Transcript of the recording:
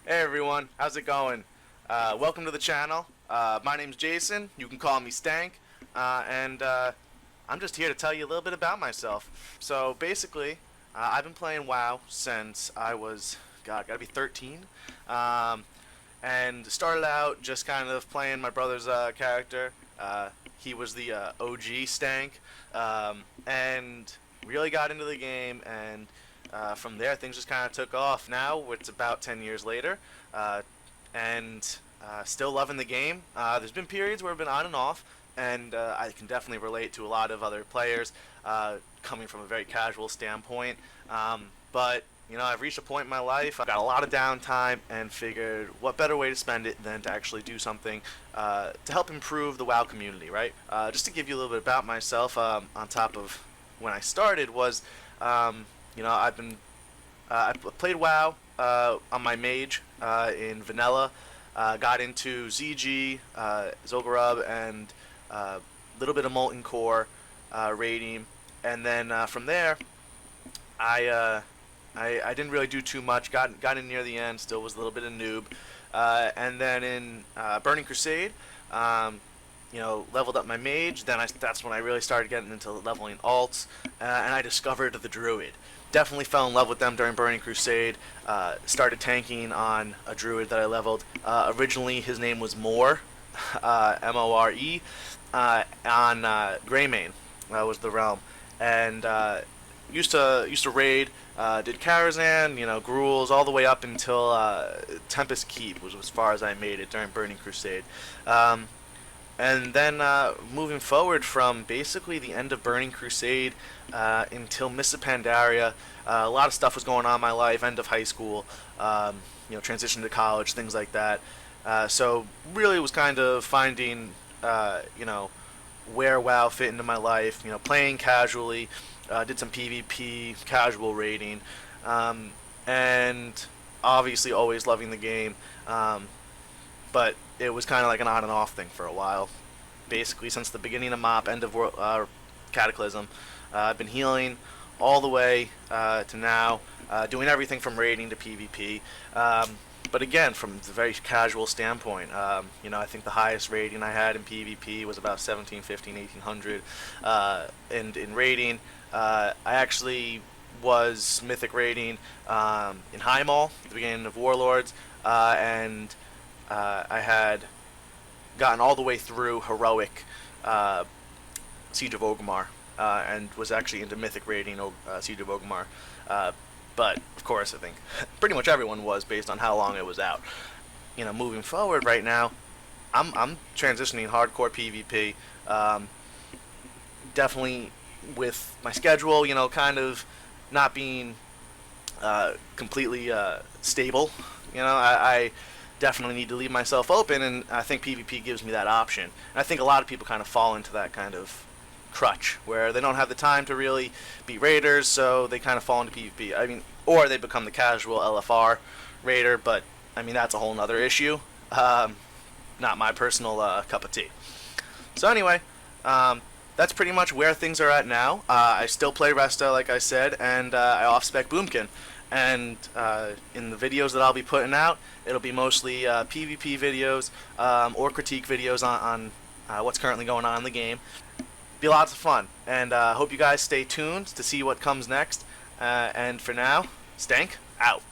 Hey everyone, how's it going? Welcome to the channel. My name's Jason. You can call me Stank, and I'm just here to tell you a little bit about myself. So basically, I've been playing WoW since I was, God, gotta be 13, and started out just kind of playing my brother's character. He was the OG Stank, and really got into the game, and from there, things just kind of took off. Now it's about 10 years later, and still loving the game. There's been periods where I've been on and off, and I can definitely relate to a lot of other players coming from a very casual standpoint. But I've reached a point in my life. I've got a lot of downtime, and figured what better way to spend it than to actually do something to help improve the WoW community, right? Just to give you a little bit about myself, on top of when I started was. I've been I played WoW on my mage in vanilla. Got into ZG, Zolgarub, and a little bit of Molten Core raiding, and then from there, I didn't really do too much. Got in near the end. Still was a little bit of noob, and then in Burning Crusade. Leveled up my mage. Then that's when I really started getting into leveling alts, and I discovered the druid. Definitely fell in love with them during Burning Crusade. Started tanking on a druid that I leveled. Originally, his name was More, M-O-R-E, on Greymane was the realm, and used to raid. Did Karazhan, Gruels, all the way up until Tempest Keep was as far as I made it during Burning Crusade. And then moving forward from basically the end of Burning Crusade until Mists of Pandaria, a lot of stuff was going on in my life. End of high school, transition to college, things like that. So really was kind of finding, where WoW fit into my life. Playing casually, did some PvP, casual raiding, and obviously always loving the game. But it was kind of like an on and off thing for a while. Basically, since the beginning of MoP, end of Cataclysm, I've been healing all the way to now, doing everything from raiding to PvP. But again, from the very casual standpoint, I think the highest rating I had in PvP was about 17, 15, 1800. And in raiding, I actually was mythic raiding in High Mall, at the beginning of Warlords, and I had gotten all the way through heroic Siege of Orgrimmar, and was actually into mythic raiding Siege of Orgrimmar. But of course, I think pretty much everyone was, based on how long it was out. Moving forward right now, I'm transitioning hardcore PvP. Definitely with my schedule, kind of not being completely stable. I definitely need to leave myself open, and I think PvP gives me that option. And I think a lot of people kind of fall into that kind of crutch, where they don't have the time to really be raiders, so they kind of fall into PvP. Or they become the casual LFR raider, but that's a whole nother issue. Not my personal cup of tea. So anyway, that's pretty much where things are at now. I still play Resta, like I said, and I off-spec Boomkin. And in the videos that I'll be putting out, it'll be mostly PvP videos or critique videos on what's currently going on in the game. Be lots of fun, and hope you guys stay tuned to see what comes next. And for now, Stank out.